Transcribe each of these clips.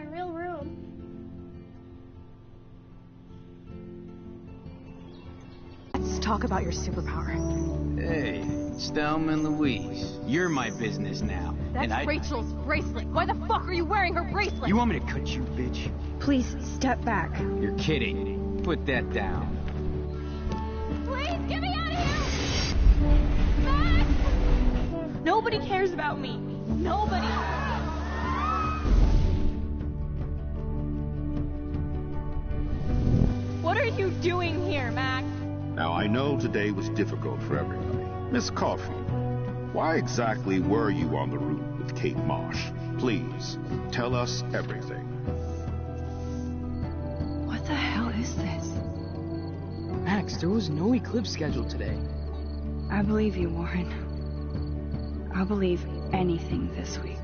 my real room. Let's talk about your superpower. Hey, Stelma and Louise, you're my business now. That's Rachel's bracelet. Why the fuck are you wearing her bracelet? You want me to cut you, bitch? Please, step back. You're kidding. Put that down. Please, get me out of here! Max! Nobody cares about me. Nobody. What are you doing here, Max? Now, I know today was difficult for everybody. Miss Coffee, why exactly were you on the route with Kate Marsh? Please, tell us everything. What the hell is this? Max, there was no eclipse scheduled today. I believe you, Warren. I'll believe anything this week.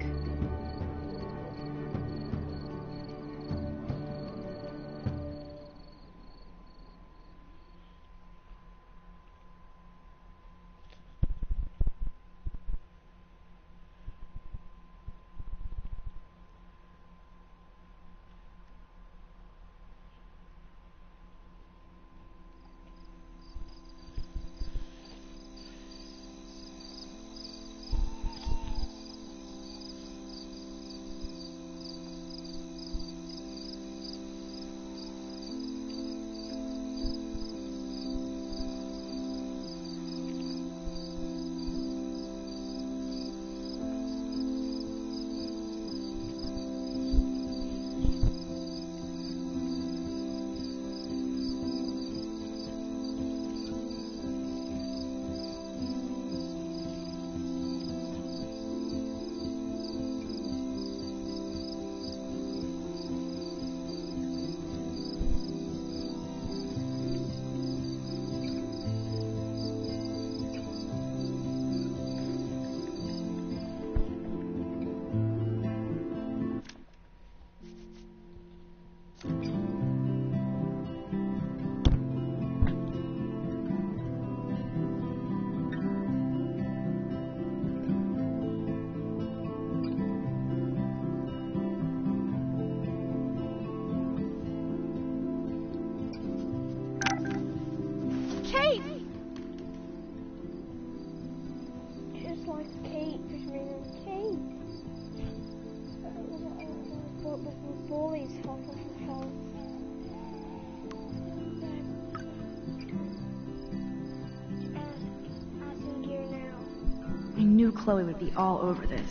Chloe would be all over this.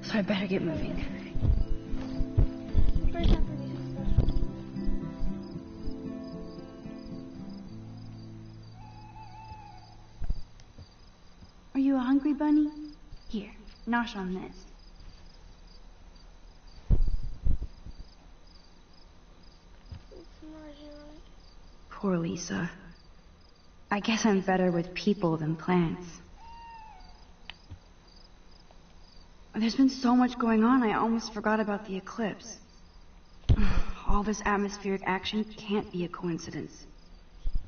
So I better get moving. Are you a hungry bunny? Here, nosh on this. Poor Lisa. I guess I'm better with people than plants. There's been so much going on, I almost forgot about the eclipse. All this atmospheric action can't be a coincidence.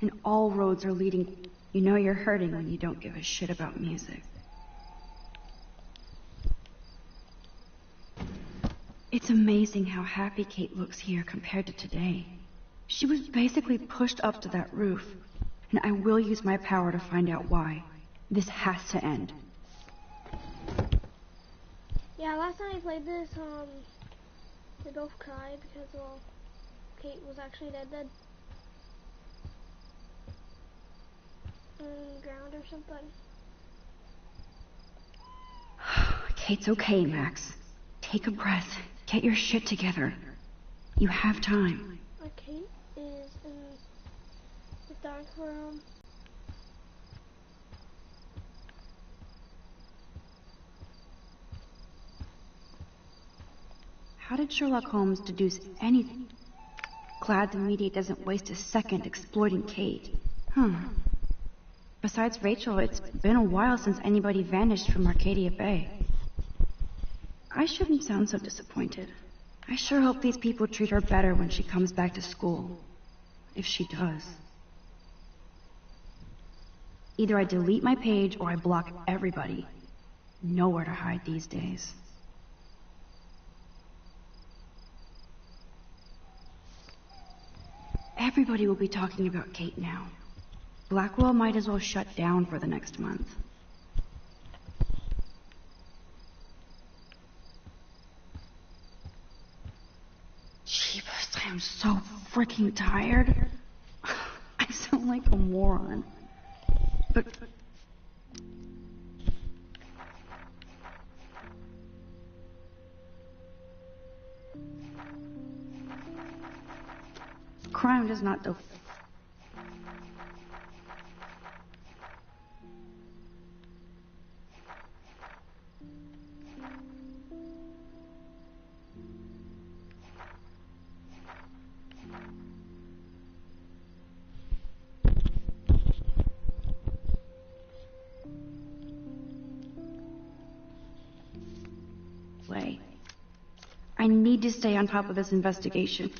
And all roads are leading. You know you're hurting when you don't give a shit about music. It's amazing how happy Kate looks here compared to today. She was basically pushed up to that roof. And I will use my power to find out why. This has to end. Yeah, last time I played this, they both cried because, well, Kate was actually dead. On the ground or something. Kate's okay, Max. Take a breath. Get your shit together. You have time. Kate is in the dark room. How did Sherlock Holmes deduce anything? Glad the media doesn't waste a second exploiting Kate. Besides Rachel, it's been a while since anybody vanished from Arcadia Bay. I shouldn't sound so disappointed. I sure hope these people treat her better when she comes back to school. If she does. Either I delete my page or I block everybody. Nowhere to hide these days. Everybody will be talking about Kate now. Blackwell might as well shut down for the next month. Jeepers, I am so freaking tired. I sound like a moron. But... crime does not do... way. I need to stay on top of this investigation.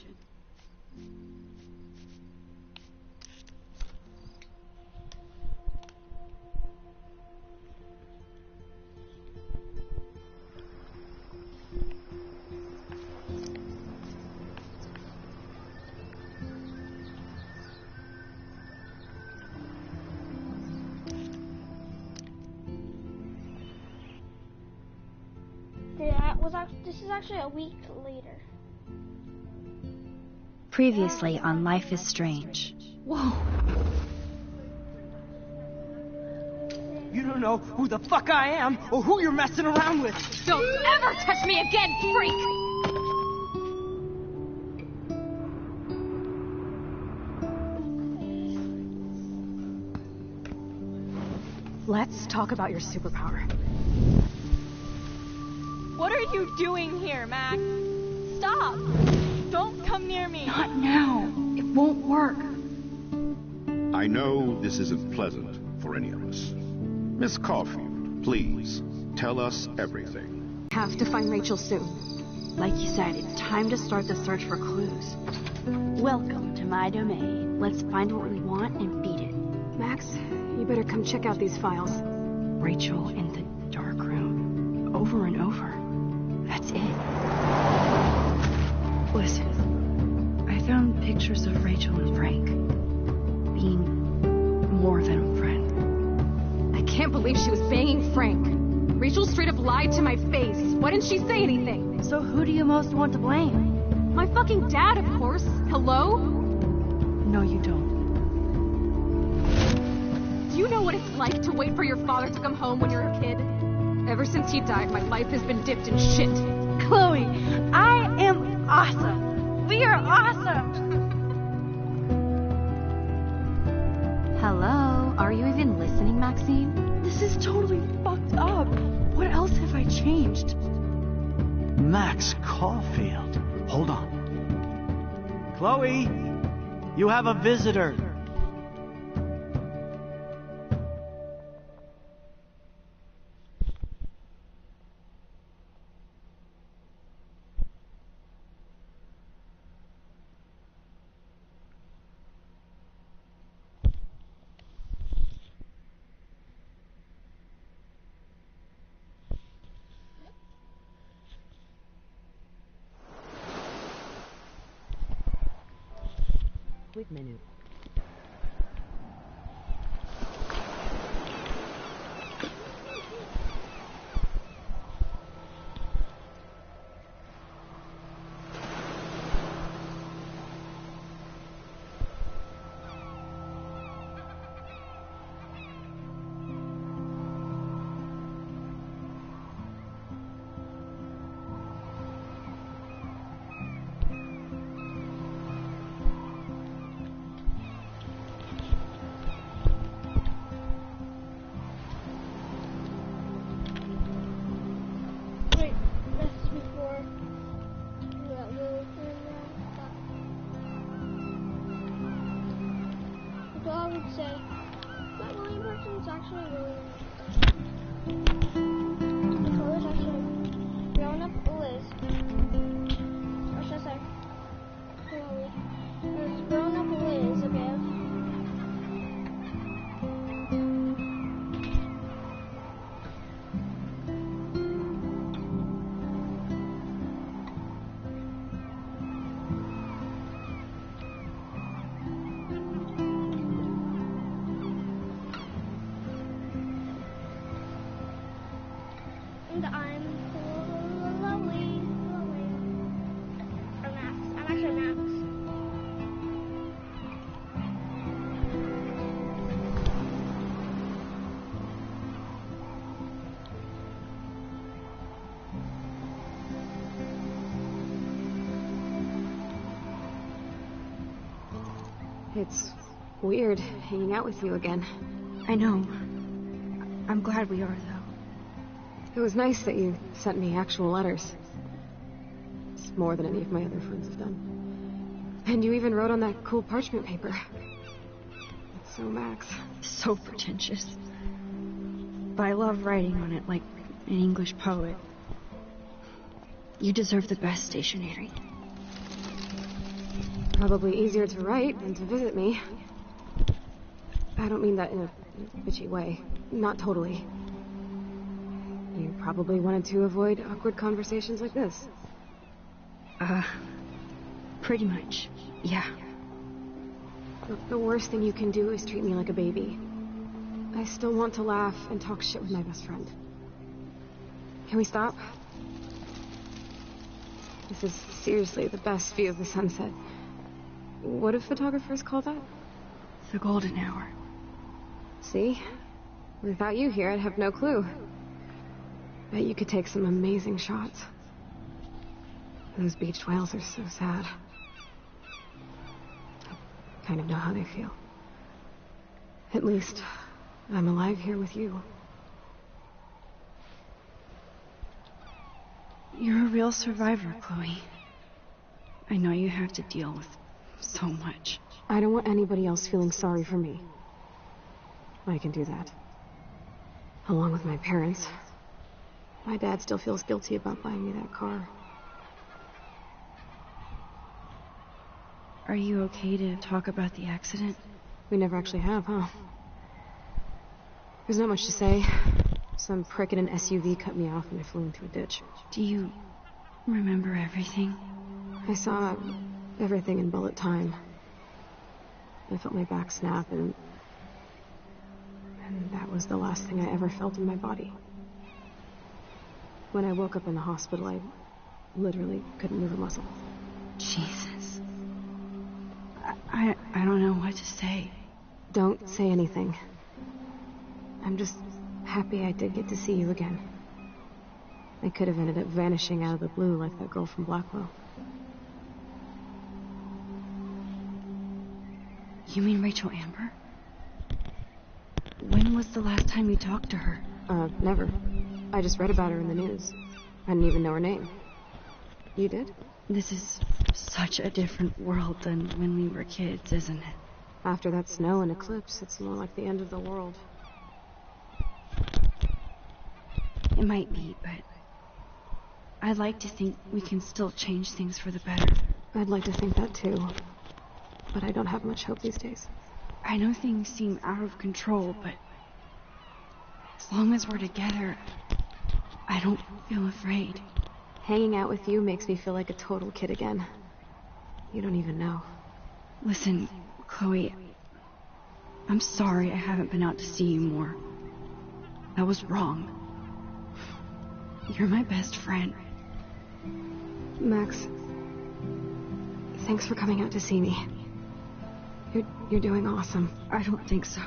This is actually a week later. Previously on Life is Strange. Whoa. You don't know who the fuck I am or who you're messing around with. Don't ever touch me again, freak! Let's talk about your superpower. What are you doing here, Max? Stop! Don't come near me! Not now. It won't work. I know this isn't pleasant for any of us. Miss Caulfield, please, tell us everything. Have to find Rachel soon. Like you said, it's time to start the search for clues. Welcome to my domain. Let's find what we want and beat it. Max, you better come check out these files. Rachel in the dark room. Over and over. That's it. Listen, I found pictures of Rachel and Frank being more than a friend. I can't believe she was banging Frank. Rachel straight up lied to my face. Why didn't she say anything? So who do you most want to blame? My fucking dad, of course. Hello? No, you don't. Do you know what it's like to wait for your father to come home when you're a kid? Ever since he died, my life has been dipped in shit. Chloe, I am awesome. We are awesome. Hello? Are you even listening, Maxine? This is totally fucked up. What else have I changed? Max Caulfield. Hold on. Chloe, you have a visitor. Quick menu. Wait, that's before that little thing there. So I would say that William person's actually really the color's actually grown up Liz. Or should I say Chloe? There's grown up Liz, okay? It's weird hanging out with you again. I know. I'm glad we are, though. It was nice that you sent me actual letters. It's more than any of my other friends have done. And you even wrote on that cool parchment paper. It's so Max. So pretentious. But I love writing on it like an English poet. You deserve the best stationery. Probably easier to write than to visit me. I don't mean that in a bitchy way. Not totally. You probably wanted to avoid awkward conversations like this. Pretty much, yeah. The worst thing you can do is treat me like a baby. I still want to laugh and talk shit with my best friend. Can we stop? This is seriously the best view of the sunset. What do photographers call that? The golden hour. See? Without you here, I'd have no clue. Bet you could take some amazing shots. Those beached whales are so sad. I kind of know how they feel. At least, I'm alive here with you. You're a real survivor, Chloe. I know you have to deal with so much. I don't want anybody else feeling sorry for me. I can do that. Along with my parents. My dad still feels guilty about buying me that car. Are you okay to talk about the accident? We never actually have, huh? There's not much to say. Some prick in an SUV cut me off and I flew into a ditch. Do you remember everything? I saw everything in bullet time. I felt my back snap and that was the last thing I ever felt in my body. When I woke up in the hospital, I literally couldn't move a muscle. Jesus. I don't know what to say. Don't say anything. I'm just happy I did get to see you again. I could have ended up vanishing out of the blue like that girl from Blackwell. You mean Rachel Amber? When was the last time you talked to her? Never. I just read about her in the news. I didn't even know her name. You did? This is such a different world than when we were kids, isn't it? After that snow and eclipse, it's more like the end of the world. It might be, but I'd like to think we can still change things for the better. I'd like to think that too. But I don't have much hope these days. I know things seem out of control, but as long as we're together, I don't feel afraid. Hanging out with you makes me feel like a total kid again. You don't even know. Listen, Chloe, I'm sorry I haven't been out to see you more. That was wrong. You're my best friend. Max, thanks for coming out to see me. You're doing awesome. I don't think so.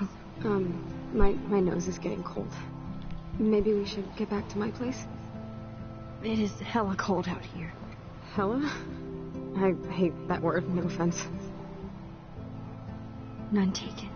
My nose is getting cold. Maybe we should get back to my place? It is hella cold out here. Hella? I hate that word, no offense. None taken.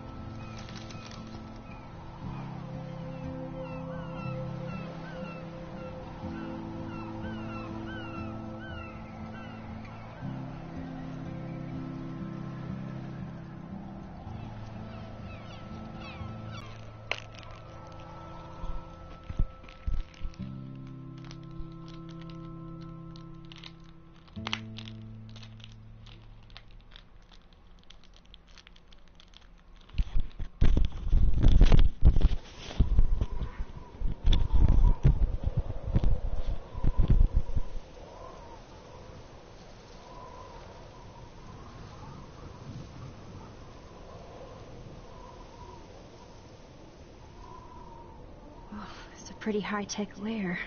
It's a pretty high-tech lair.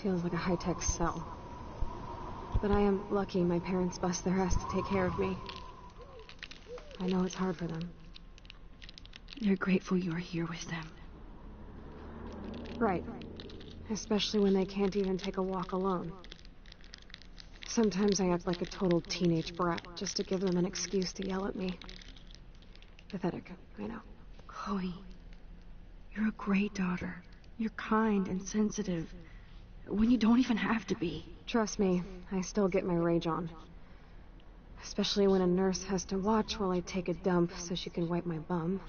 Feels like a high-tech cell. But I am lucky my parents bust their ass to take care of me. I know it's hard for them. They're grateful you're here with them. Right. Especially when they can't even take a walk alone. Sometimes I act like a total teenage brat just to give them an excuse to yell at me. Pathetic, I know. Chloe, you're a great daughter. You're kind and sensitive, when you don't even have to be. Trust me, I still get my rage on. Especially when a nurse has to watch while I take a dump so she can wipe my bum.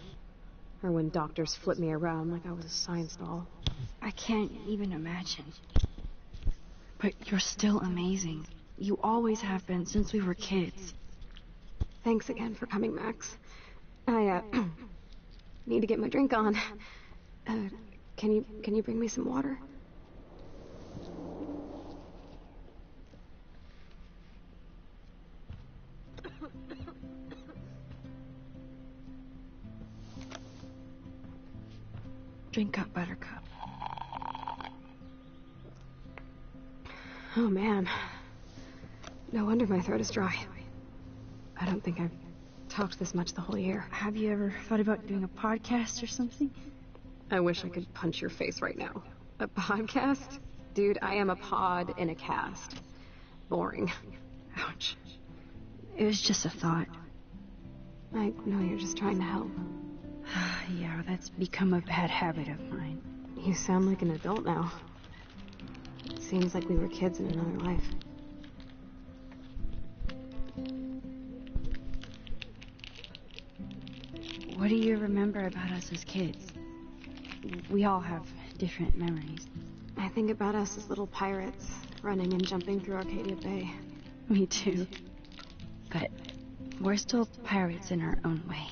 Or when doctors flip me around like I was a science doll. I can't even imagine. But you're still amazing. You always have been since we were kids. Thanks again for coming, Max. I, need to get my drink on. Can you bring me some water? Drink up, Buttercup. Oh, man. No wonder my throat is dry. I don't think I've talked this much the whole year. Have you ever thought about doing a podcast or something? I wish I could punch your face right now. A podcast? Dude, I am a pod in a cast. Boring. Ouch. It was just a thought. I know you're just trying to help. Yeah, that's become a bad habit of mine. You sound like an adult now. It seems like we were kids in another life. What do you remember about us as kids? We all have different memories. I think about us as little pirates, running and jumping through Arcadia Bay. Me too. But we're still pirates in our own way.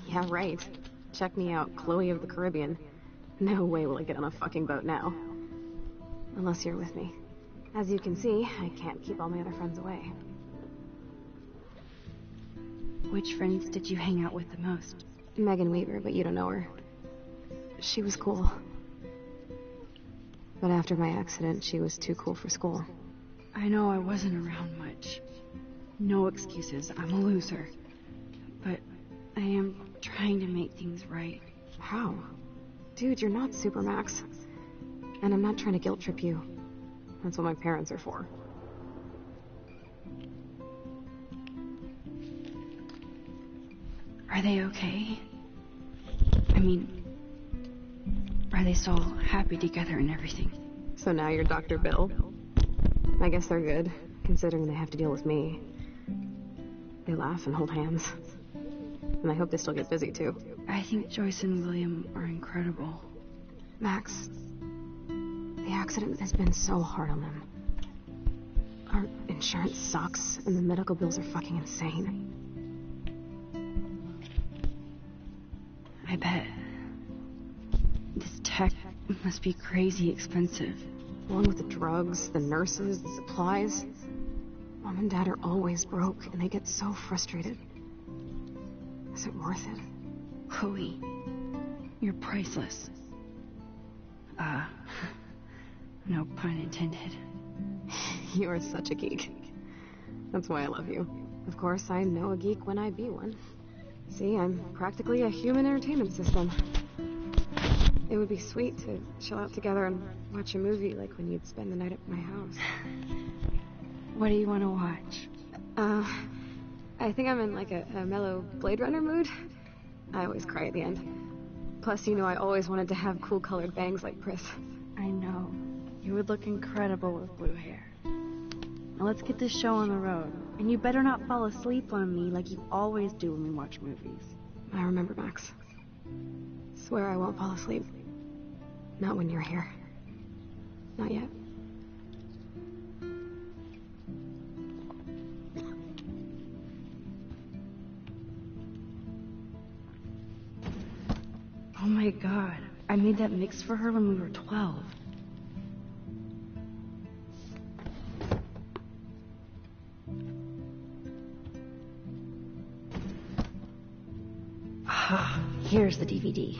Yeah, right. Check me out, Chloe of the Caribbean. No way will I get on a fucking boat now. Unless you're with me. As you can see, I can't keep all my other friends away. Which friends did you hang out with the most? Megan Weaver, but you don't know her. She was cool. But after my accident, she was too cool for school. I know I wasn't around much. No excuses, I'm a loser. But I am trying to make things right. How? Dude, you're not Supermax. And I'm not trying to guilt trip you. That's what my parents are for. Are they okay? I mean, are they still happy together and everything? So now you're Dr. Bill? I guess they're good, considering they have to deal with me. They laugh and hold hands. And I hope they still get busy, too. I think Joyce and William are incredible. Max, the accident has been so hard on them. Our insurance sucks, and the medical bills are fucking insane. I bet. This tech must be crazy expensive. Along with the drugs, the nurses, the supplies. Mom and Dad are always broke, and they get so frustrated. Is it worth it? Chloe, you're priceless. No pun intended. You are such a geek. That's why I love you. Of course, I know a geek when I be one. See, I'm practically a human entertainment system. It would be sweet to chill out together and watch a movie like when you'd spend the night at my house. What do you want to watch? I think I'm in like a mellow Blade Runner mood. I always cry at the end. Plus, you know I always wanted to have cool colored bangs like Pris. I know. You would look incredible with blue hair. Now let's get this show on the road. And you better not fall asleep on me like you always do when we watch movies. I remember, Max. Swear I won't fall asleep. Not when you're here. Not yet. Oh my god. I made that mix for her when we were 12. Here's the DVD.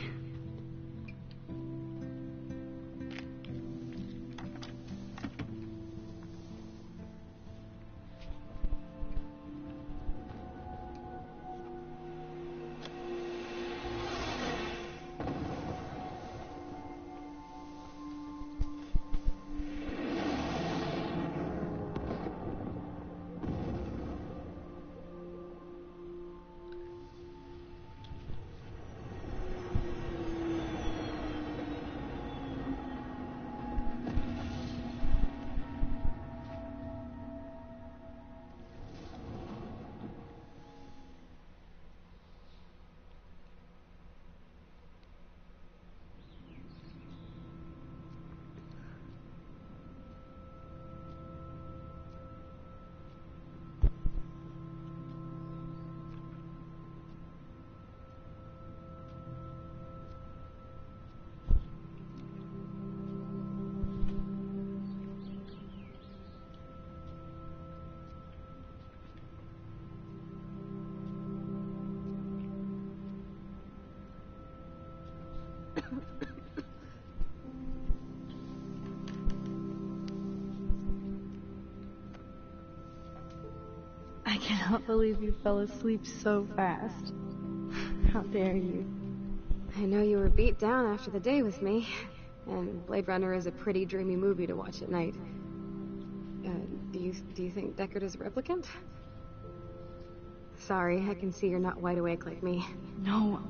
I cannot believe you fell asleep so fast. How dare you? I know you were beat down after the day with me, and Blade Runner is a pretty dreamy movie to watch at night. Do you think Deckard is a replicant? Sorry, I can see you're not wide awake like me. No,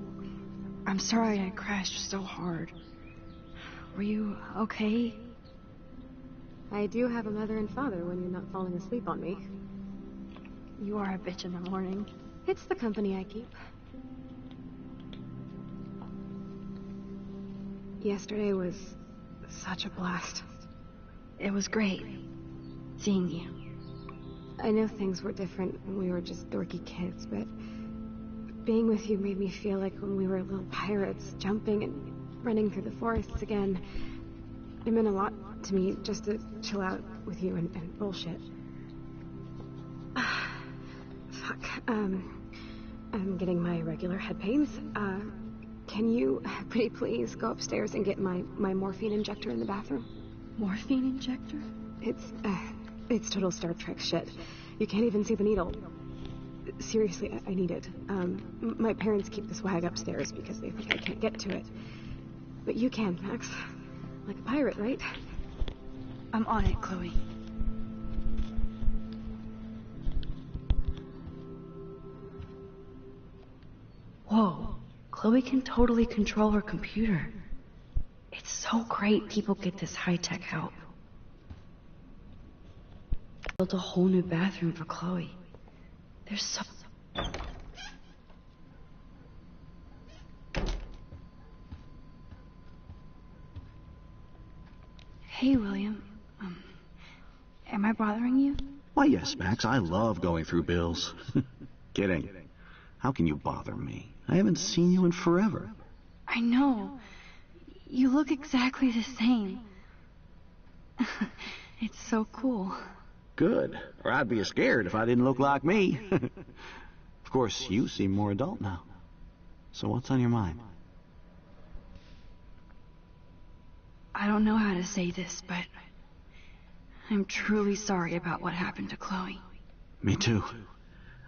I'm sorry I crashed so hard. Were you okay? I do have a mother and father when you're not falling asleep on me. You are a bitch in the morning. It's the company I keep. Yesterday was such a blast. It was great seeing you. I know things were different when we were just dorky kids, but being with you made me feel like when we were little pirates, jumping and running through the forests again. It meant a lot to me just to chill out with you and bullshit. Fuck. I'm getting my regular head pains. Can you, pretty please, go upstairs and get my morphine injector in the bathroom? Morphine injector? It's total Star Trek shit. You can't even see the needle. Seriously, I need it. My parents keep the swag upstairs because they think I can't get to it. But you can, Max. Like a pirate, right? I'm on it, Chloe. Whoa. Chloe can totally control her computer. It's so great people get this high-tech help. Built a whole new bathroom for Chloe. There's so... Hey, William. Am I bothering you? Why, yes, Max. I love going through bills. Kidding. How can you bother me? I haven't seen you in forever. I know. You look exactly the same. It's so cool. Good. Or I'd be scared if I didn't look like me. Of course, you seem more adult now. So what's on your mind? I don't know how to say this, but I'm truly sorry about what happened to Chloe. Me too.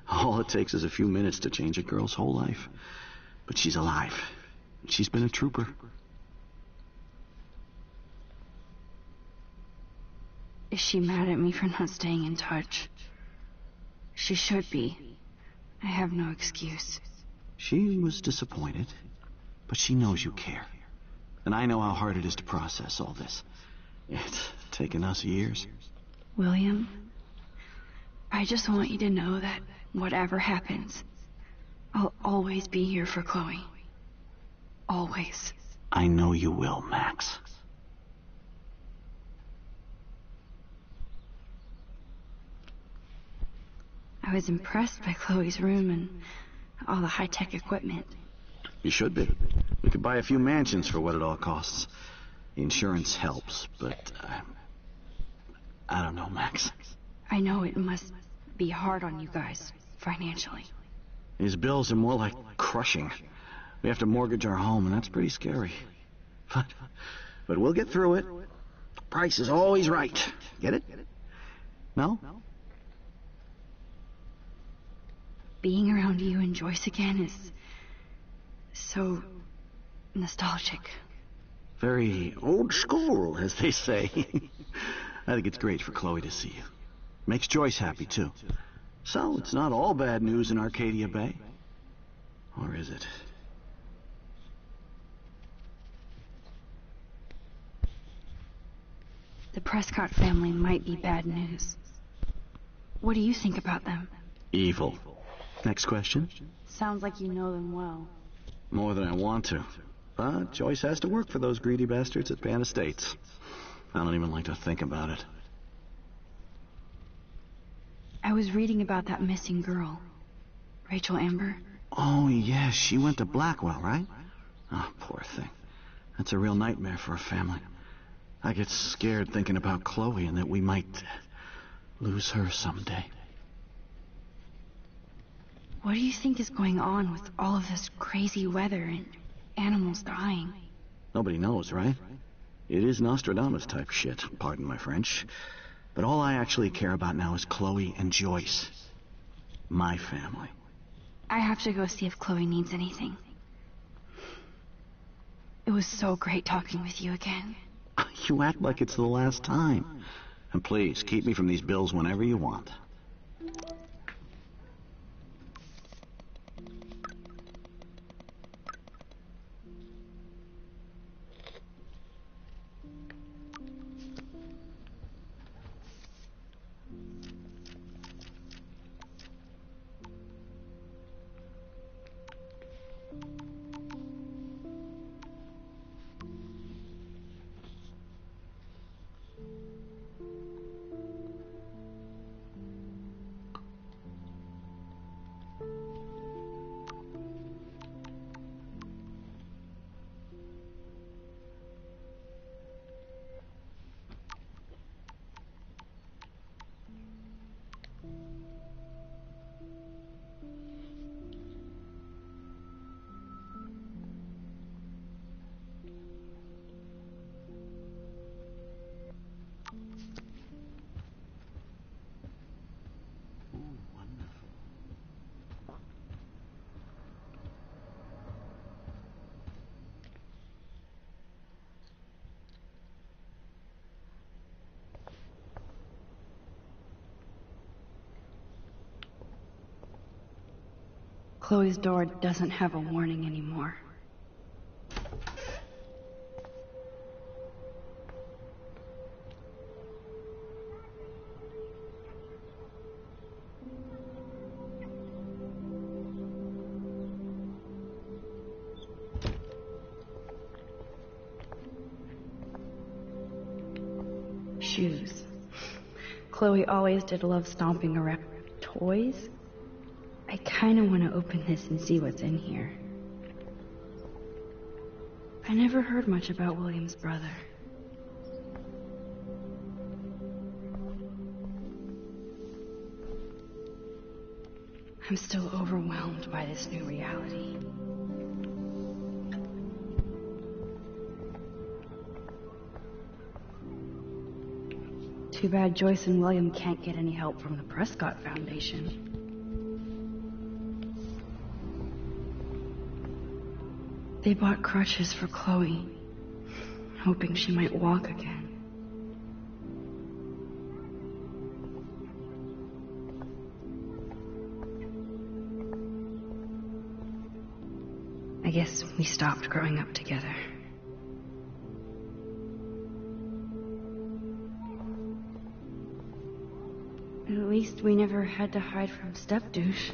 All it takes is a few minutes to change a girl's whole life. But she's alive. She's been a trooper. Is she mad at me for not staying in touch? She should be. I have no excuse. She was disappointed, but she knows you care. And I know how hard it is to process all this. It's taken us years. William, I just want you to know that whatever happens, I'll always be here for Chloe. Always. I know you will, Max. I was impressed by Chloe's room and all the high-tech equipment. You should be. We could buy a few mansions for what it all costs. The insurance helps, but I don't know, Max. I know it must be hard on you guys, financially. These bills are more like crushing. We have to mortgage our home, and that's pretty scary. But we'll get through it. Price is always right. Get it? No? Being around you and Joyce again is so nostalgic. Very old school, as they say. I think it's great for Chloe to see you. Makes Joyce happy, too. So, it's not all bad news in Arcadia Bay. Or is it? The Prescott family might be bad news. What do you think about them? Evil. Next question? Sounds like you know them well. More than I want to. But Joyce has to work for those greedy bastards at Pan Estates. I don't even like to think about it. I was reading about that missing girl, Rachel Amber. Oh, yes, she went to Blackwell, right? Oh, poor thing. That's a real nightmare for a family. I get scared thinking about Chloe and that we might lose her someday. What do you think is going on with all of this crazy weather and animals dying? Nobody knows, right? It is Nostradamus type shit, pardon my French. But all I actually care about now is Chloe and Joyce. My family. I have to go see if Chloe needs anything. It was so great talking with you again. You act like it's the last time. And please, keep me from these bills whenever you want. Chloe's door doesn't have a warning anymore. Shoes. Chloe always did love stomping around toys. I kind of want to open this and see what's in here. I never heard much about William's brother. I'm still overwhelmed by this new reality. Too bad Joyce and William can't get any help from the Prescott Foundation. They bought crutches for Chloe, hoping she might walk again. I guess we stopped growing up together. At least we never had to hide from step-douche.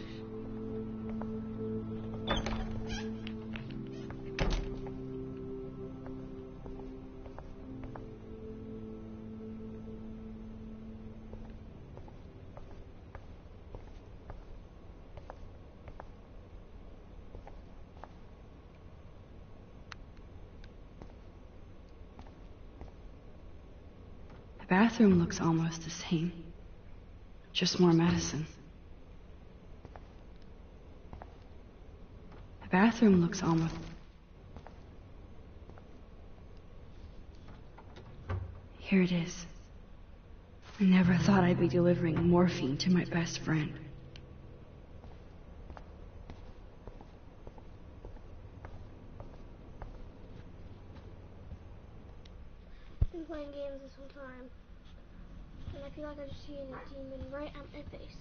The bathroom looks almost the same. Just more medicine. The bathroom looks almost... Here it is. I never thought I'd be delivering morphine to my best friend. I've been playing games this whole time, and I feel like I'm just seeing a demon right at my face.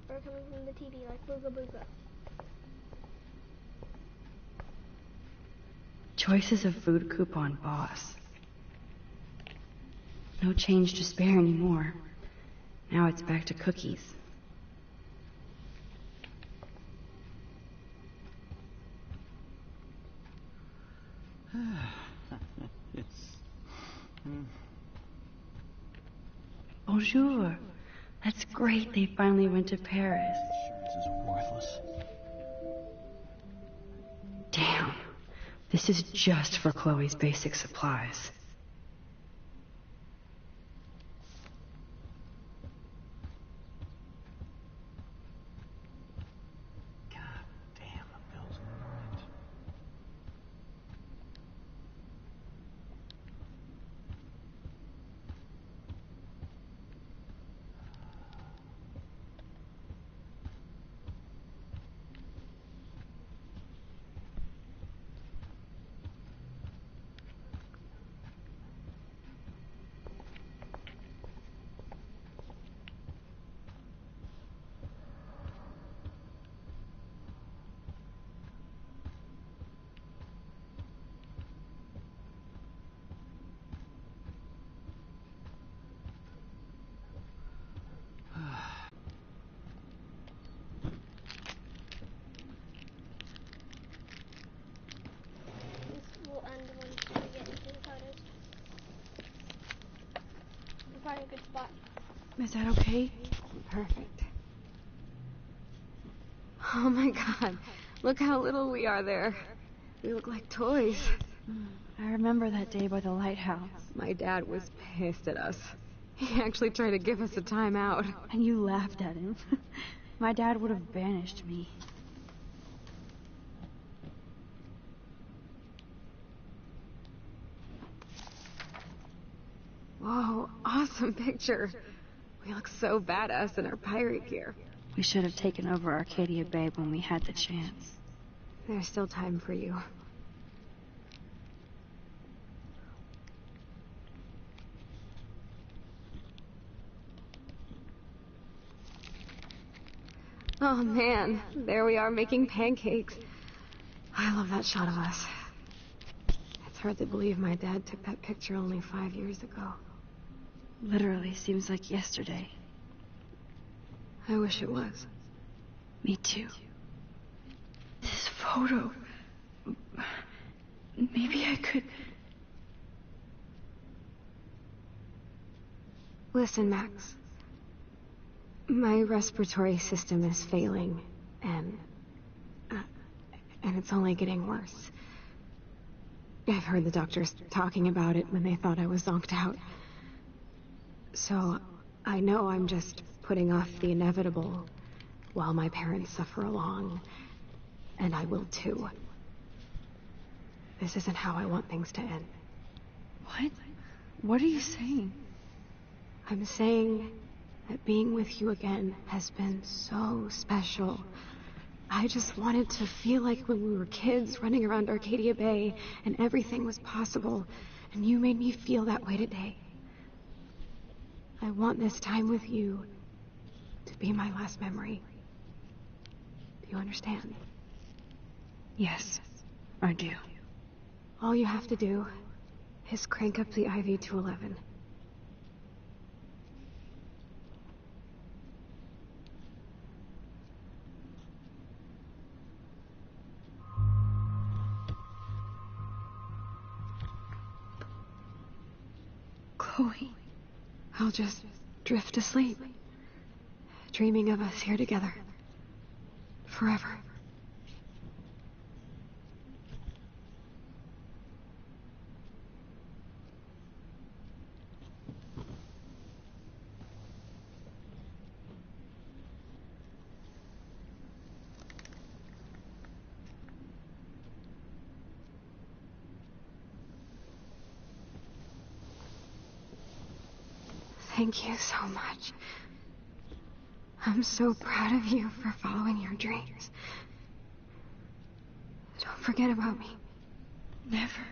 Or coming from the TV like booga booga. Joyce is a food coupon boss. No change to spare anymore. Now it's back to cookies. Bonjour. That's great they finally went to Paris. This is worthless. Damn. This is just for Chloe's basic supplies. God damn, the bills in mind. find a good spot. Is that okay? Perfect. Oh my god. Look how little we are there. We look like toys. I remember that day by the lighthouse. My dad was pissed at us. He actually tried to give us a timeout. And you laughed at him. My dad would have banished me. Whoa, awesome picture. We look so badass in our pirate gear. We should have taken over Arcadia Bay when we had the chance. There's still time for you. Oh man, there we are making pancakes. I love that shot of us. It's hard to believe my dad took that picture only 5 years ago. Literally seems like yesterday. I wish it was. Me too. This photo... Maybe I could... Listen, Max. My respiratory system is failing, and it's only getting worse. I've heard the doctors talking about it when they thought I was zonked out. So, I know I'm just putting off the inevitable while my parents suffer along, and I will too. This isn't how I want things to end. What? What are you saying? I'm saying that being with you again has been so special. I just wanted to feel like when we were kids running around Arcadia Bay and everything was possible, and you made me feel that way today. I want this time with you to be my last memory. Do you understand? Yes, I do. All you have to do is crank up the IV to 11. Chloe. I'll just drift asleep, dreaming of us here together. Forever. Thank you so much. I'm so proud of you for following your dreams. Don't forget about me. Never.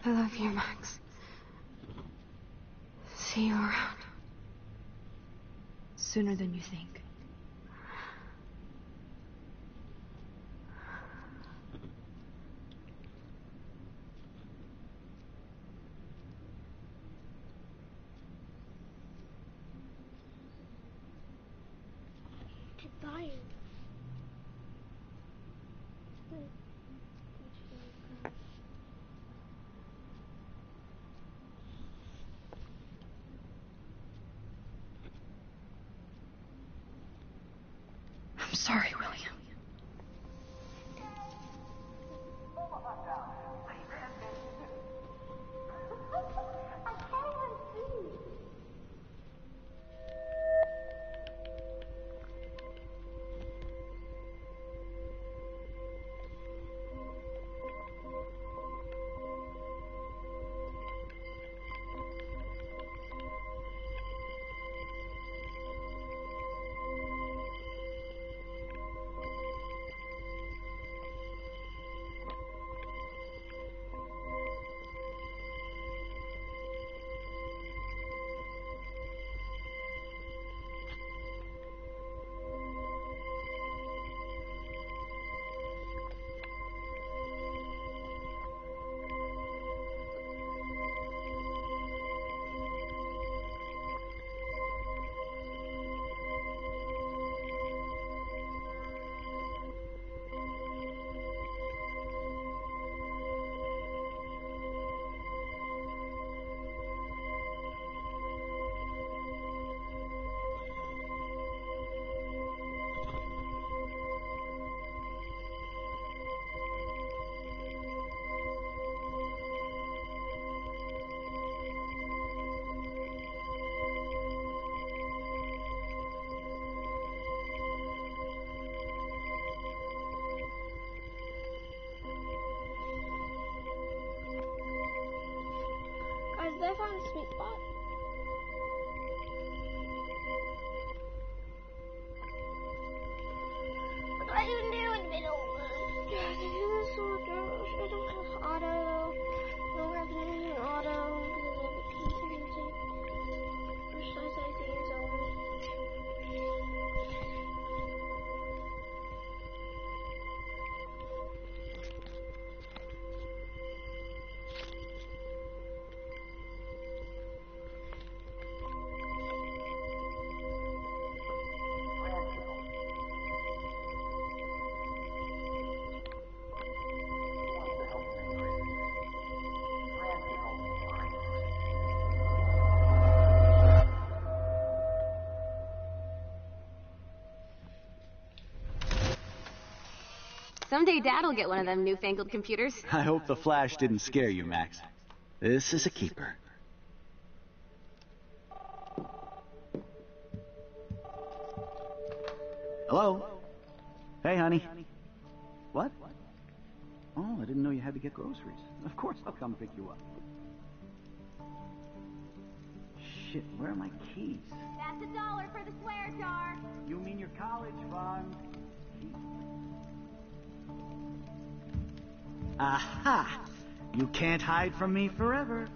I love you, Max. See you around. Sooner than you think. Dying. I'm sorry, William. sweet spot. What do I even do in the middle? I can do this soldier. I don't have auto. I don't have an auto because of contingency. Precise ID zone. Someday Dad'll get one of them newfangled computers. I hope the flash didn't scare you, Max. This is a keeper. Hello? Hey, honey. What? Oh, I didn't know you had to get groceries. Of course I'll come pick you up. Shit, where are my keys? That's $1 for the swear jar. You mean your college fund? Aha! You can't hide from me forever.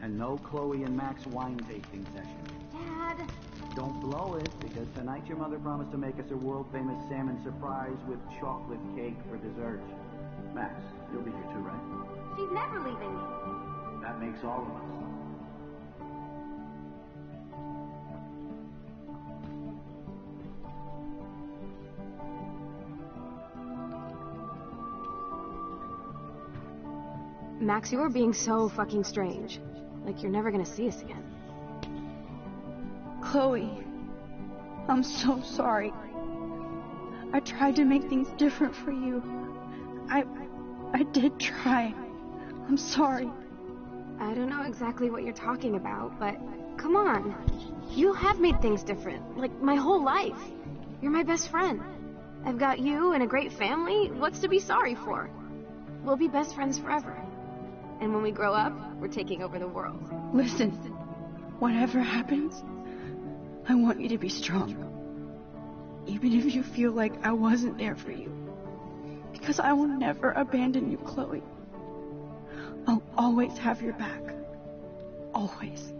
And no Chloe and Max wine tasting session. Dad. Don't blow it, because tonight your mother promised to make us a world-famous salmon surprise with chocolate cake for dessert. Max, you'll be here too, right? She's never leaving me. That makes all of us. Max, you're being so fucking strange. Like you're never gonna see us again. Chloe, I'm so sorry. I tried to make things different for you. I did try. I'm sorry. I don't know exactly what you're talking about, but come on. You have made things different, like my whole life. You're my best friend. I've got you and a great family. What's to be sorry for? We'll be best friends forever. And when we grow up, we're taking over the world. Listen, whatever happens, I want you to be strong. Even if you feel like I wasn't there for you. Because I will never abandon you, Chloe. I'll always have your back. Always.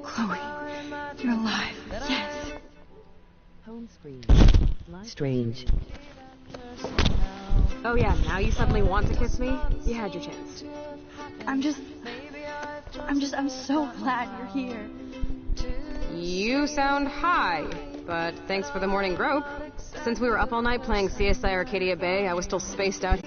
Chloe, you're alive. Yes. Home screen. Strange. Oh yeah, now you suddenly want to kiss me? You had your chance. I'm so glad you're here. You sound high, but thanks for the morning grope. Since we were up all night playing CSI Arcadia Bay, I was still spaced out.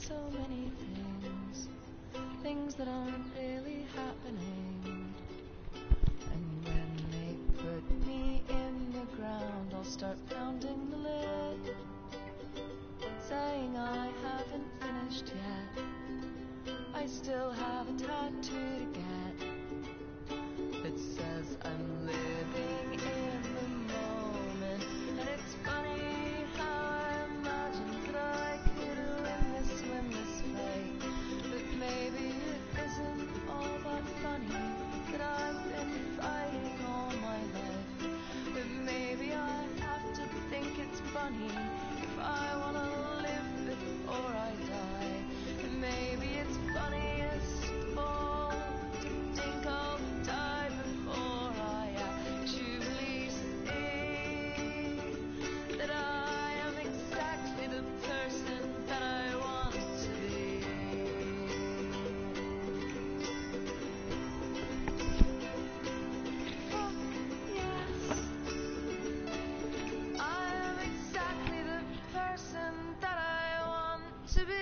so many things, things that aren't really happening. And when they put me in the ground, I'll start pounding the lid, saying I haven't finished yet. I still have a tattoo to get that says I'm living in the moment. And it's funny how I imagined that I could win this fight. But maybe it isn't all that funny that I've been fighting all my life. But maybe I have to think it's funny if I want to live before I die. And maybe it's funniest of all to think I'll die before I actually see that I am exactly the person that I want to be. Oh, yes. I am exactly the person that I want to be.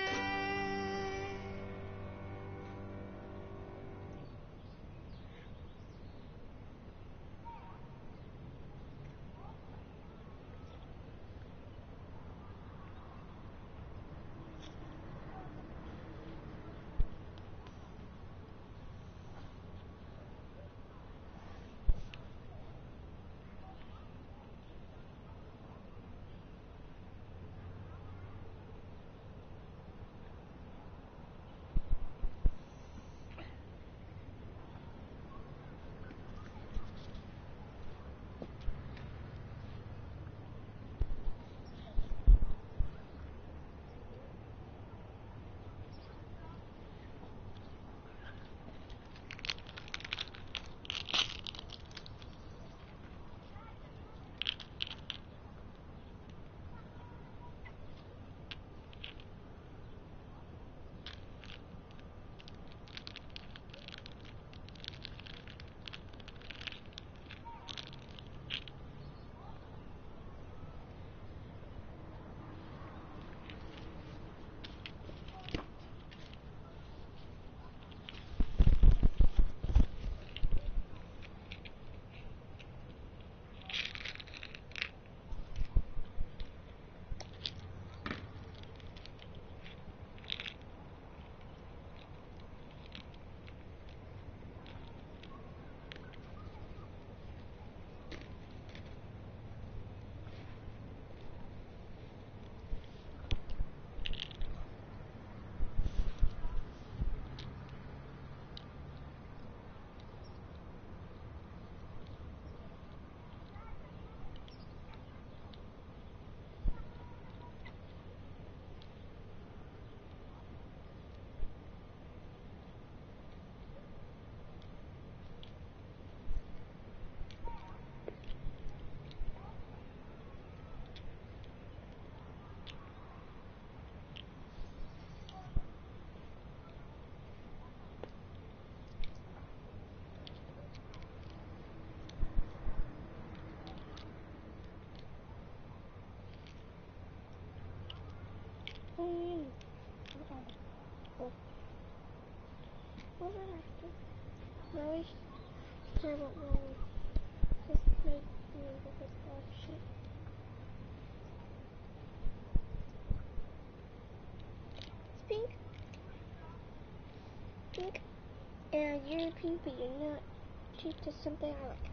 What did I do? Really? I don't know. Just make me look at that shit. It's pink. Pink. And you're pink, but you're not. She's just something I like.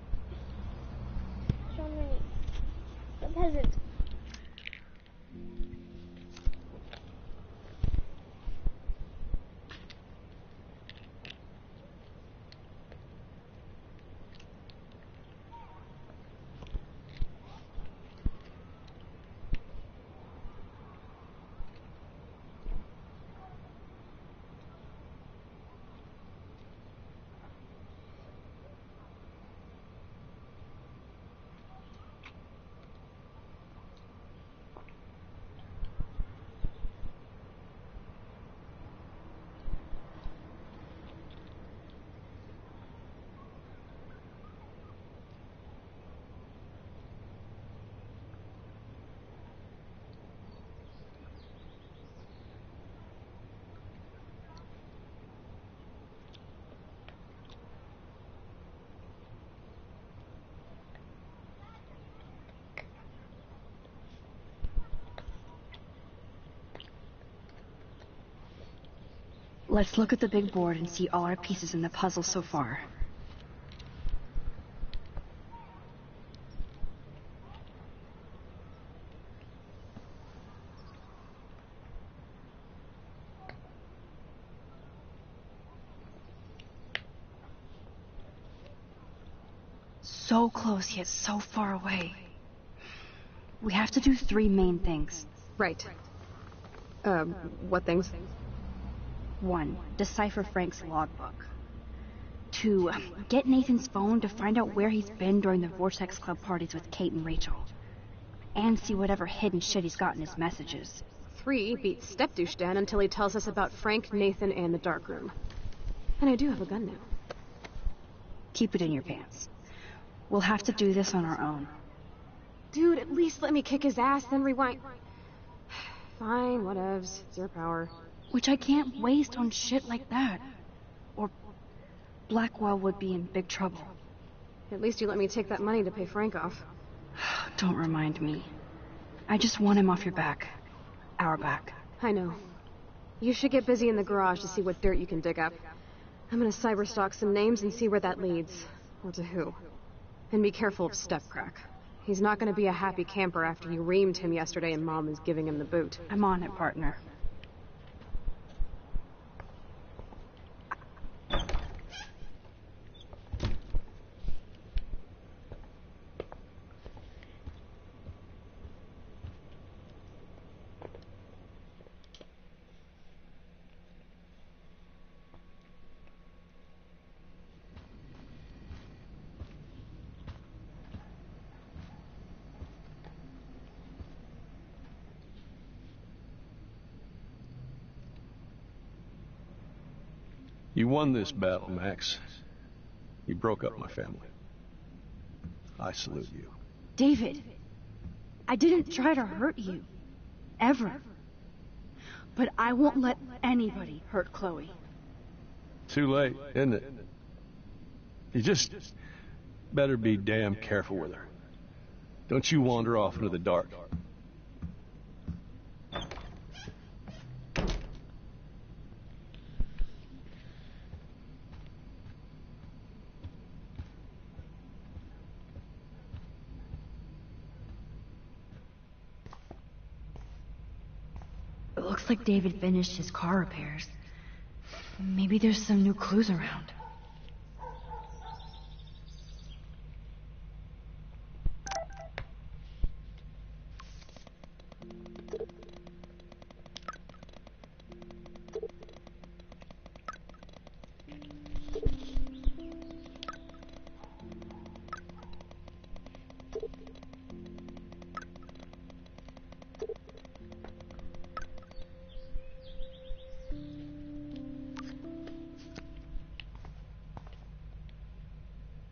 Show me. The peasant. Let's look at the big board and see all our pieces in the puzzle so far. So close, yet so far away. We have to do 3 main things. Right. What things? 1. Decipher Frank's logbook. 2. Get Nathan's phone to find out where he's been during the Vortex Club parties with Kate and Rachel. And see whatever hidden shit he's got in his messages. 3. Beat Stepdouche Dan until he tells us about Frank, Nathan, and the dark room. And I do have a gun now. Keep it in your pants. We'll have to do this on our own. Dude, at least let me kick his ass, then rewind. Fine, whatevs. It's your power. Which I can't waste on shit like that. Or Blackwell would be in big trouble. At least you let me take that money to pay Frank off. Don't remind me. I just want him off your back. Our back. I know. You should get busy in the garage to see what dirt you can dig up. I'm gonna cyberstalk some names and see where that leads. Or to who. And be careful of Stepcrack. He's not gonna be a happy camper after you reamed him yesterday and Mom is giving him the boot. I'm on it, partner. You won this battle, Max. You broke up my family. I salute you. David, I didn't try to hurt you. Ever. But I won't let anybody hurt Chloe. Too late, isn't it? You just better be damn careful with her. Don't you wander off into the dark. It looks like David finished his car repairs. Maybe there's some new clues around.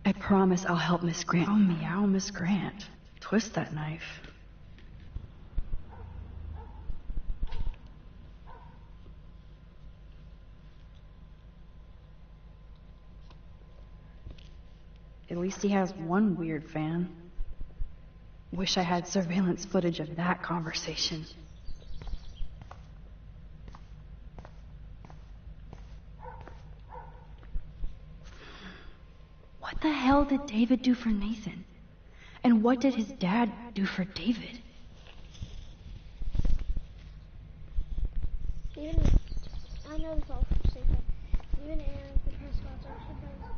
I promise I'll help Miss Grant. Oh, meow, Miss Grant. Twist that knife. At least he has one weird fan. Wish I had surveillance footage of that conversation. What the hell did David do for Nathan? And what did his dad do for David? Even, I know this all from Secret. Even Aaron, the Prescott's actually friends.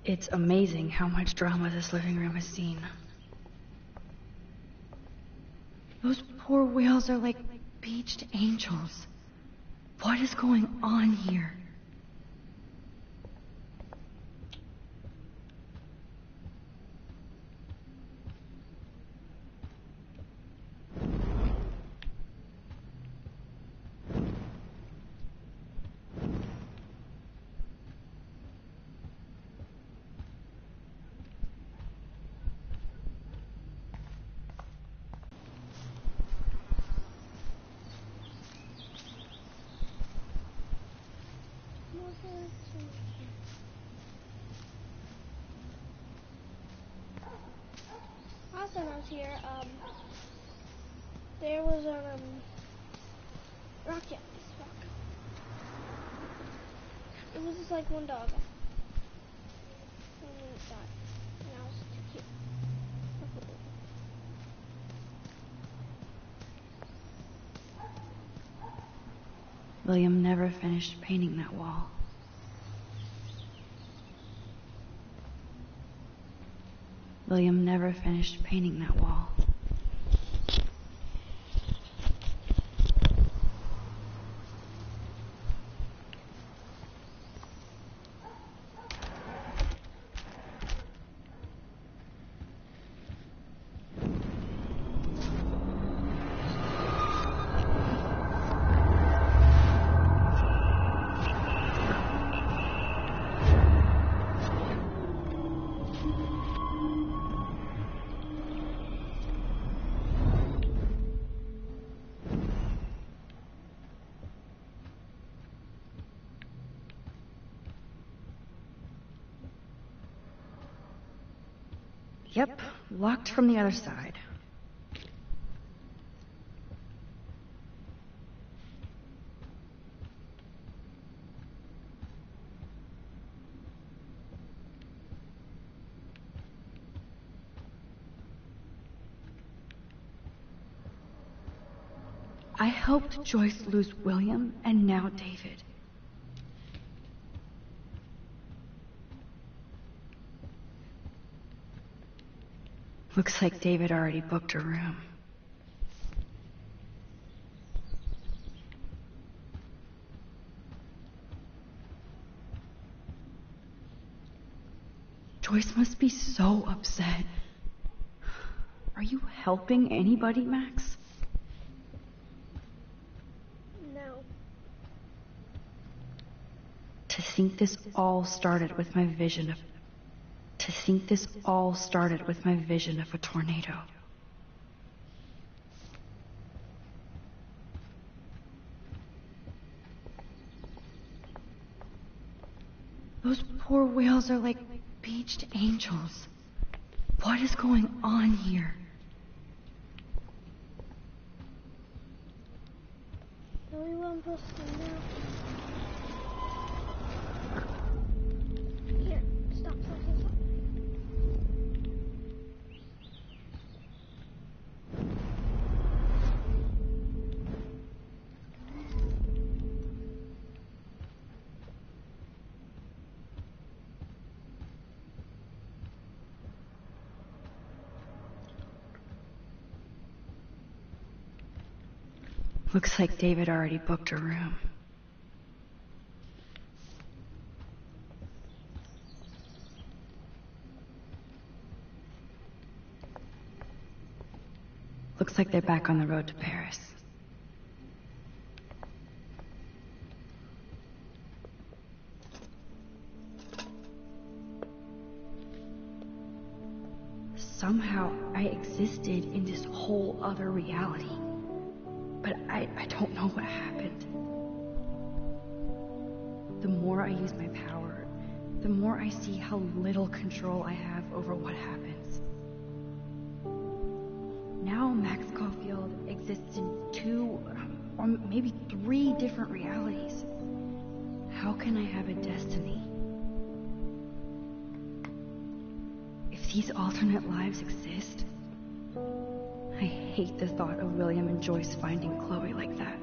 It's amazing how much drama this living room has seen. Those poor whales are like beached angels. What is going on here? Last time I was here, there was Rocky eyes, fuck. It was just like one dog. And then it died. Now it's too cute. William never finished painting that wall. William never finished painting that wall. Yep, locked from the other side. I helped Joyce lose William and now David. Looks like David already booked a room. Joyce must be so upset. Are you helping anybody, Max? No. To think this all started with my vision of... To think this all started with my vision of a tornado. Those poor whales are like beached angels. What is going on here? No, we won't post them now. Here, stop. Looks like David already booked a room. Looks like they're back on the road to Paris. Somehow I existed in this whole other reality. But I don't know what happened. The more I use my power, the more I see how little control I have over what happens. Now Max Caulfield exists in 2 or maybe 3 different realities. How can I have a destiny? If these alternate lives exist, I hate the thought of William and Joyce finding Chloe like that.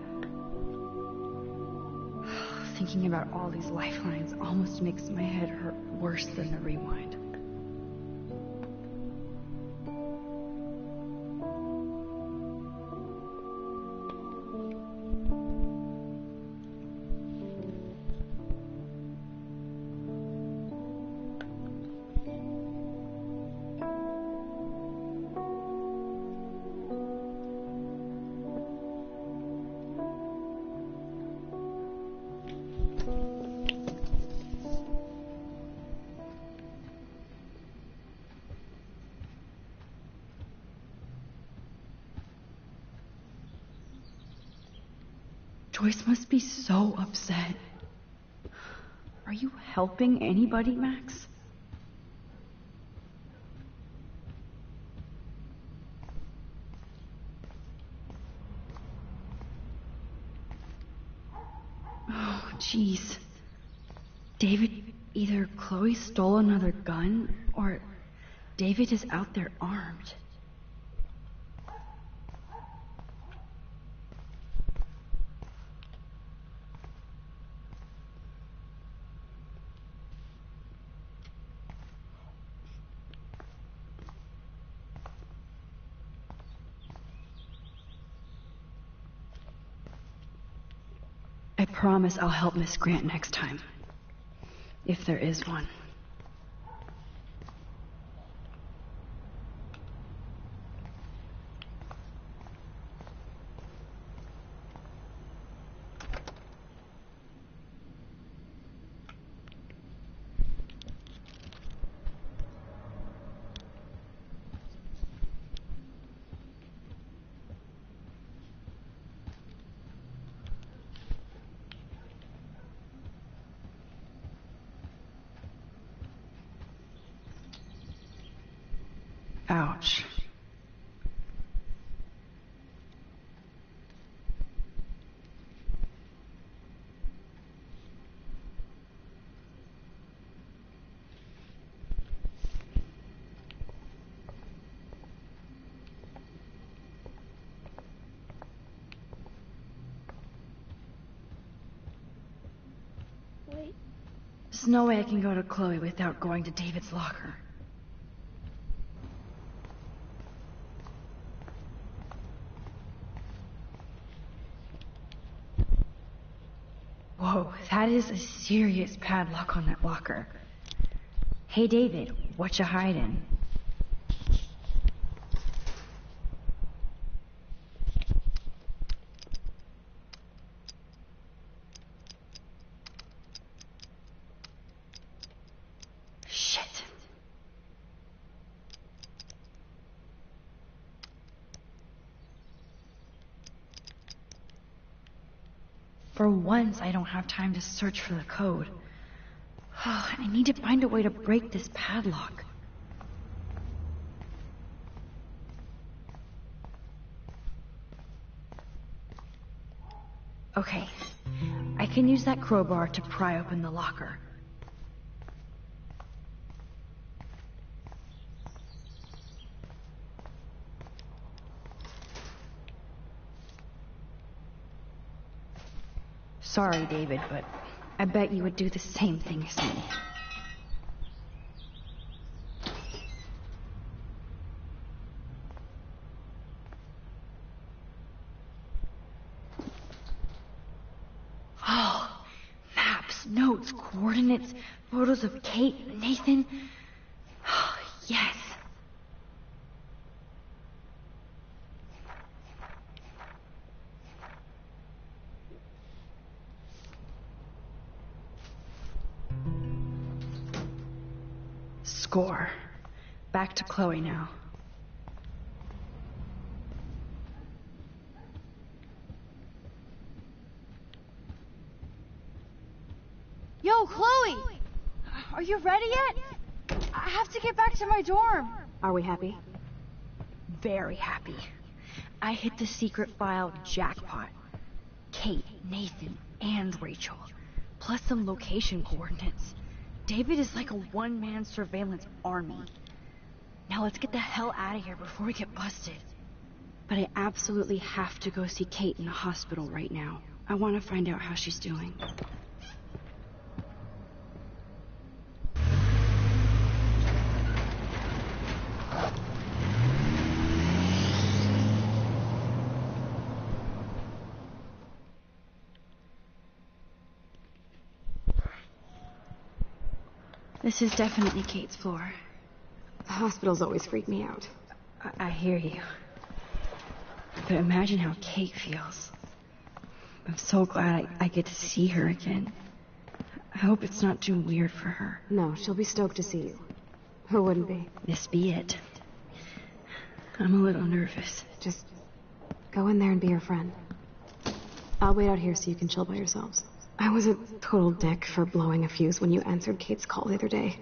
Thinking about all these lifelines almost makes my head hurt worse than the rewind. Joyce must be so upset. Are you helping anybody, Max? Jeez. David, either Chloe stole another gun, or David is out there armed. I promise I'll help Miss Grant next time. If there is one. Ouch. Wait. There's no way I can go to Chloe without going to David's locker. Whoa, that is a serious padlock on that locker. Hey, David, what you hiding? Shit. For once, I don't have time to search for the code. I need to find a way to break this padlock. Okay, I can use that crowbar to pry open the locker. Sorry, David, but I bet you would do the same thing as me. Oh, maps, notes, coordinates, photos of Kate, Nathan. Oh, yes. Score. Back to Chloe now. Yo, Chloe! Are you ready yet? I have to get back to my dorm. Are we happy? Very happy. I hit the secret file jackpot. Kate, Nathan, and Rachel. Plus some location coordinates. David is like a one-man surveillance army. Now let's get the hell out of here before we get busted. But I absolutely have to go see Kate in the hospital right now. I want to find out how she's doing. This is definitely Kate's floor. Hospitals always freak me out. I hear you. But imagine how Kate feels. I'm so glad I get to see her again. I hope it's not too weird for her. No, she'll be stoked to see you. Who wouldn't be? This be it. I'm a little nervous. Just go in there and be her friend. I'll wait out here so you can chill by yourselves. I was a total dick for blowing a fuse when you answered Kate's call the other day.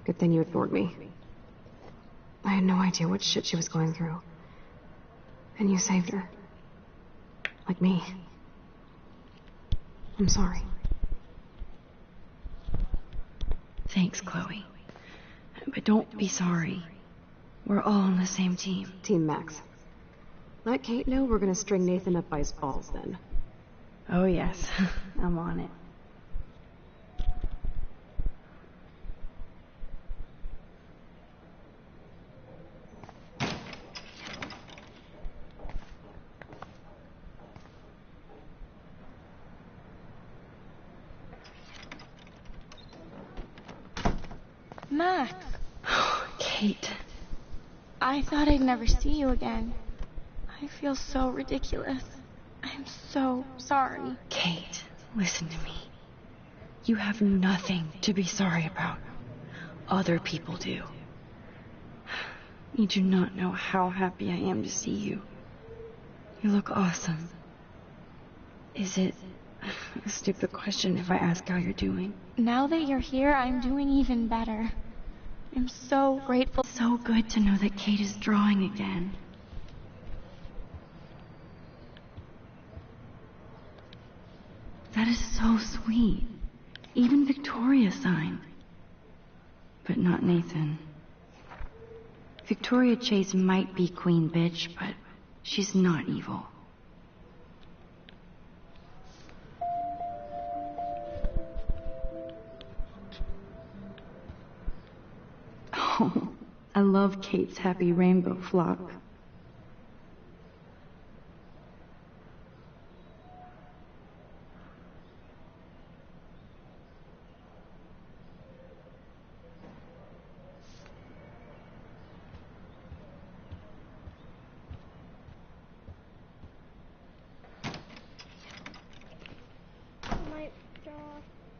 Good thing you ignored me. I had no idea what shit she was going through. And you saved her. Like me. I'm sorry. Thanks, Chloe. But don't be sorry. We're all on the same team. Team Max. Let Kate know we're gonna string Nathan up by his balls then. Oh, yes. I'm on it. Max. Kate. I thought I'd never see you again. I feel so ridiculous. I'm so sorry. Kate, listen to me. You have nothing to be sorry about. Other people do. You do not know how happy I am to see you. You look awesome. Is it a stupid question if I ask how you're doing? Now that you're here, I'm doing even better. I'm so grateful. So good to know that Kate is drawing again. That is so sweet. Even Victoria signed. But not Nathan. Victoria Chase might be queen bitch, but she's not evil. Oh, I love Kate's happy rainbow flock.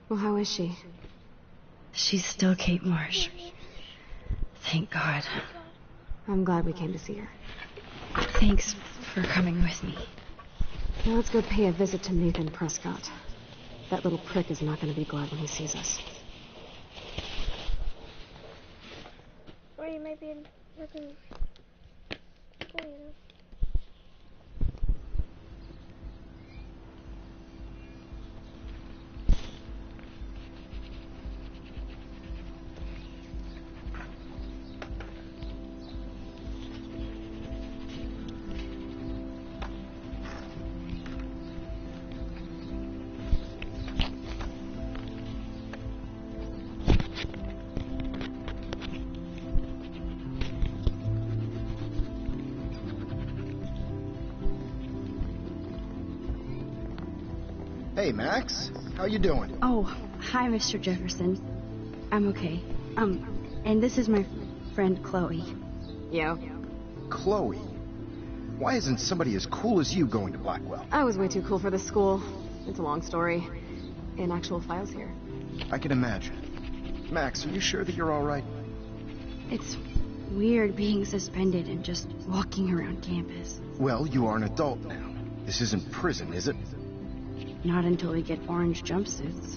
Well, how is she? She's still Kate Marsh. Thank God. I'm glad we came to see her. Thanks for coming with me. Now let's go pay a visit to Nathan Prescott. That little prick is not going to be glad when he sees us. Or you might be looking... Oh, you know. Hey, Max. How you doing? Oh, hi, Mr. Jefferson. I'm okay. And this is my friend Chloe. Yo. Chloe? Why isn't somebody as cool as you going to Blackwell? I was way too cool for this school. It's a long story. In actual files here. I can imagine. Max, are you sure that you're all right? It's weird being suspended and just walking around campus. Well, you are an adult now. This isn't prison, is it? Not until we get orange jumpsuits.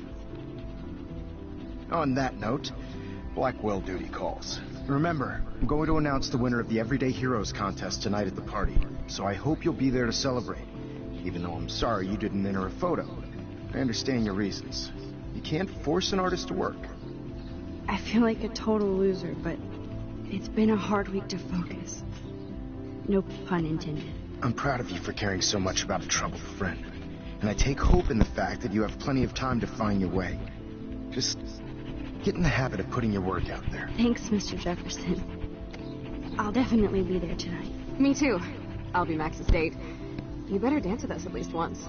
On that note, Blackwell duty calls. Remember, I'm going to announce the winner of the Everyday Heroes contest tonight at the party, so I hope you'll be there to celebrate, even though I'm sorry you didn't enter a photo. I understand your reasons. You can't force an artist to work. I feel like a total loser, but it's been a hard week to focus. No pun intended. I'm proud of you for caring so much about a troubled friend. And I take hope in the fact that you have plenty of time to find your way. Just get in the habit of putting your work out there. Thanks, Mr. Jefferson. I'll definitely be there tonight. Me too. I'll be Max's date. You better dance with us at least once.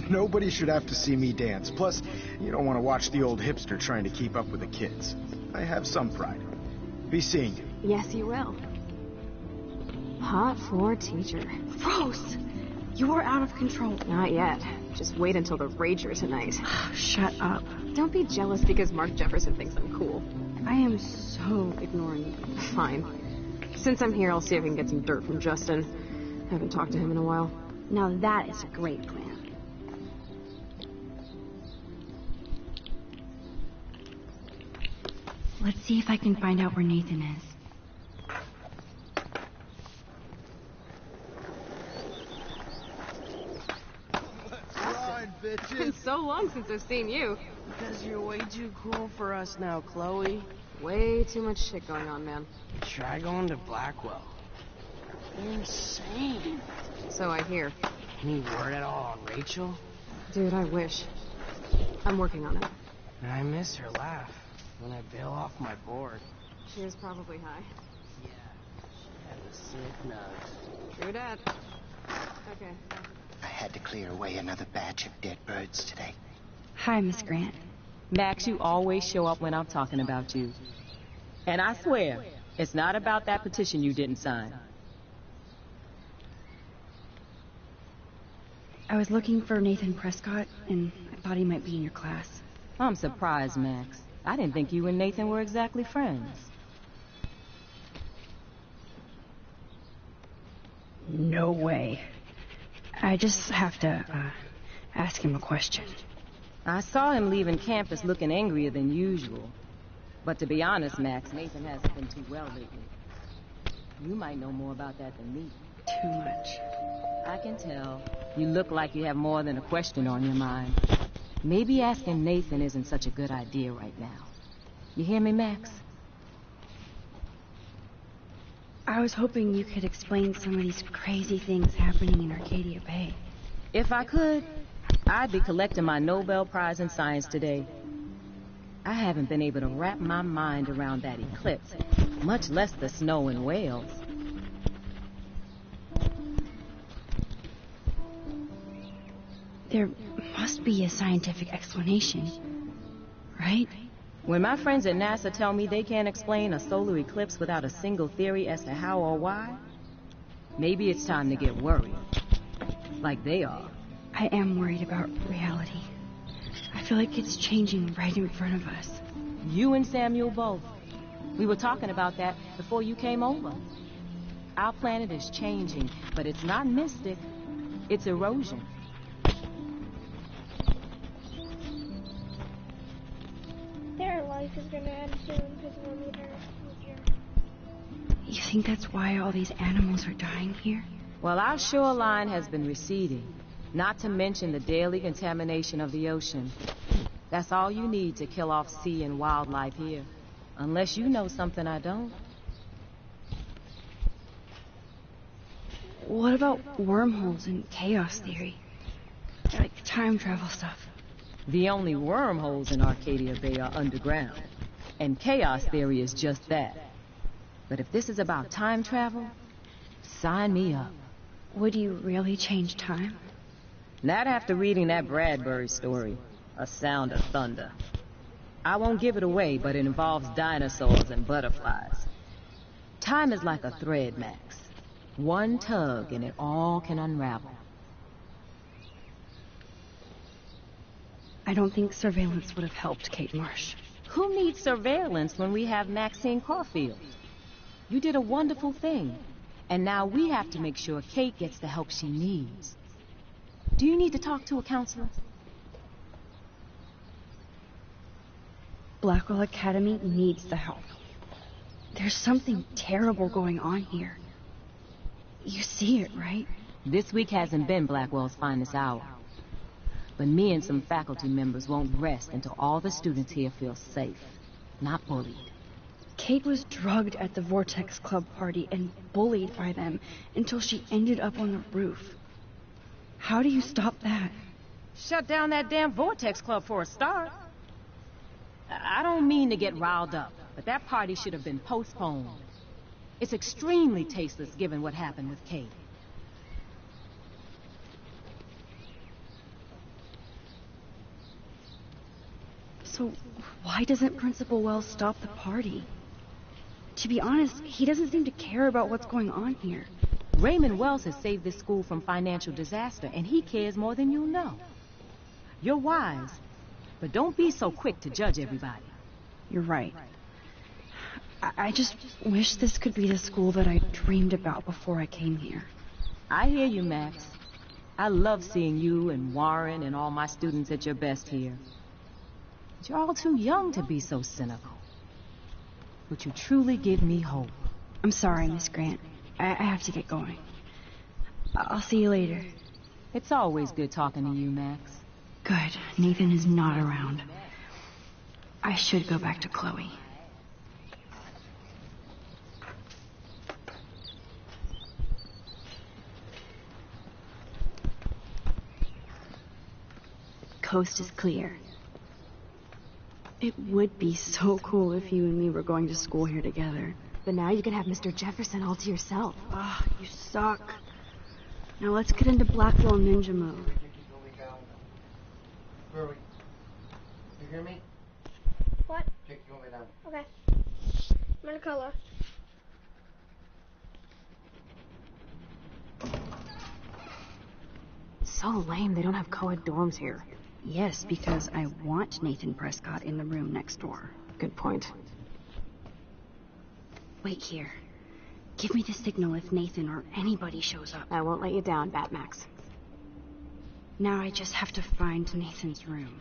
Nobody should have to see me dance. Plus, you don't want to watch the old hipster trying to keep up with the kids. I have some pride. Be seeing you. Yes, you will. Hot for teacher. Rose! You are out of control. Not yet. Just wait until the Rager tonight. Shut up. Don't be jealous because Mark Jefferson thinks I'm cool. I am so ignoring you. Fine. Since I'm here, I'll see if I can get some dirt from Justin. Haven't talked to him in a while. Now that is a great plan. Let's see if I can find out where Nathan is. It's been so long since I've seen you. Because you're way too cool for us now, Chloe. Way too much shit going on, man. Try going to Blackwell. You're insane. So I hear. Any word at all on Rachel? Dude, I wish. I'm working on it. And I miss her laugh when I bail off my board. She was probably high. Yeah, she had the sick nuts. True dat. Okay. I had to clear away another batch of dead birds today. Hi, Miss Grant. Max, you always show up when I'm talking about you. And I swear, it's not about that petition you didn't sign. I was looking for Nathan Prescott, and I thought he might be in your class. I'm surprised, Max. I didn't think you and Nathan were exactly friends. No way. I just have to, ask him a question. I saw him leaving campus looking angrier than usual. But to be honest, Max, Nathan hasn't been too well lately. You might know more about that than me. Too much. I can tell. You look like you have more than a question on your mind. Maybe asking Nathan isn't such a good idea right now. You hear me, Max? I was hoping you could explain some of these crazy things happening in Arcadia Bay. If I could, I'd be collecting my Nobel Prize in Science today. I haven't been able to wrap my mind around that eclipse, much less the snow in Wales. There must be a scientific explanation, right? When my friends at NASA tell me they can't explain a solar eclipse without a single theory as to how or why, maybe it's time to get worried. Like they are. I am worried about reality. I feel like it's changing right in front of us. You and Samuel both. We were talking about that before you came over. Our planet is changing, but it's not mystic. It's erosion. Their life is gonna end soon because we'll meet our future. You think that's why all these animals are dying here? Well, our shoreline has been receding, not to mention the daily contamination of the ocean. That's all you need to kill off sea and wildlife here. Unless you know something I don't. What about wormholes and chaos theory? Like time travel stuff. The only wormholes in Arcadia Bay are underground. And chaos theory is just that. But if this is about time travel, sign me up. Would you really change time? Not after reading that Bradbury story, A Sound of Thunder. I won't give it away, but it involves dinosaurs and butterflies. Time is like a thread, Max. One tug and it all can unravel. I don't think surveillance would have helped Kate Marsh. Who needs surveillance when we have Maxine Caulfield? You did a wonderful thing. And now we have to make sure Kate gets the help she needs. Do you need to talk to a counselor? Blackwell Academy needs the help. There's something terrible going on here. You see it, right? This week hasn't been Blackwell's finest hour. But me and some faculty members won't rest until all the students here feel safe, not bullied. Kate was drugged at the Vortex Club party and bullied by them until she ended up on the roof. How do you stop that? Shut down that damn Vortex Club for a start. I don't mean to get riled up, but that party should have been postponed. It's extremely tasteless given what happened with Kate. So why doesn't Principal Wells stop the party? To be honest, he doesn't seem to care about what's going on here. Raymond Wells has saved this school from financial disaster, and he cares more than you know. You're wise, but don't be so quick to judge everybody. You're right. I just wish this could be the school that I dreamed about before I came here. I hear you, Max. I love seeing you and Warren and all my students at your best here. But you're all too young to be so cynical. But you truly give me hope. I'm sorry, Miss Grant. I have to get going. I'll see you later. It's always good talking to you, Max. Good. Nathan is not around. I should go back to Chloe. Coast is clear. It would be so cool if you and me were going to school here together. But now you can have Mr. Jefferson all to yourself. Ah, you suck. Now let's get into Blackwell Ninja mode. Chloe, you hear me? What? Jake, you want me down? Okay. I'm in color. So lame, they don't have co-ed dorms here. Yes, because I want Nathan Prescott in the room next door. Good point. Wait here. Give me the signal if Nathan or anybody shows up. I won't let you down, Batmax. Now I just have to find Nathan's room.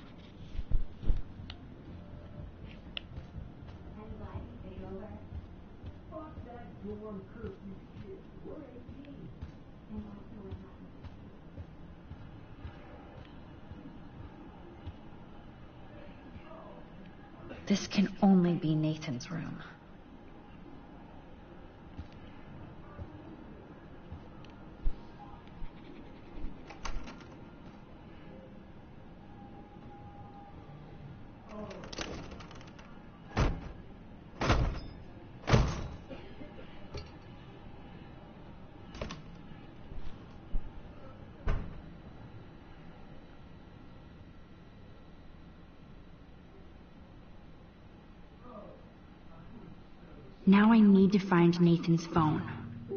This can only be Nathan's room. Now I need to find Nathan's phone.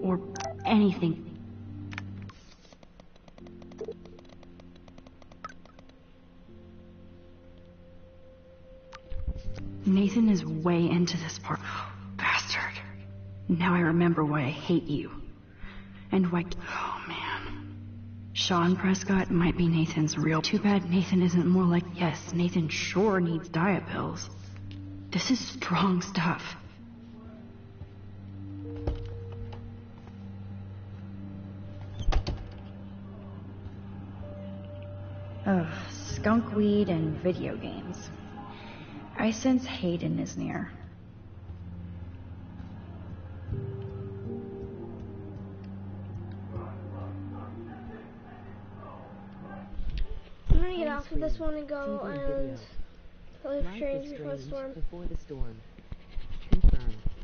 Or anything. Nathan is way into this part. Bastard. Now I remember why I hate you. And why... Oh, man. Sean Prescott might be Nathan's real... Too bad Nathan isn't more like, yes, Nathan sure needs diet pills. This is strong stuff. Ugh, skunk weed and video games. I sense Hayden is near. I'm gonna get off of this one and go and live strange before the storm. Before the storm.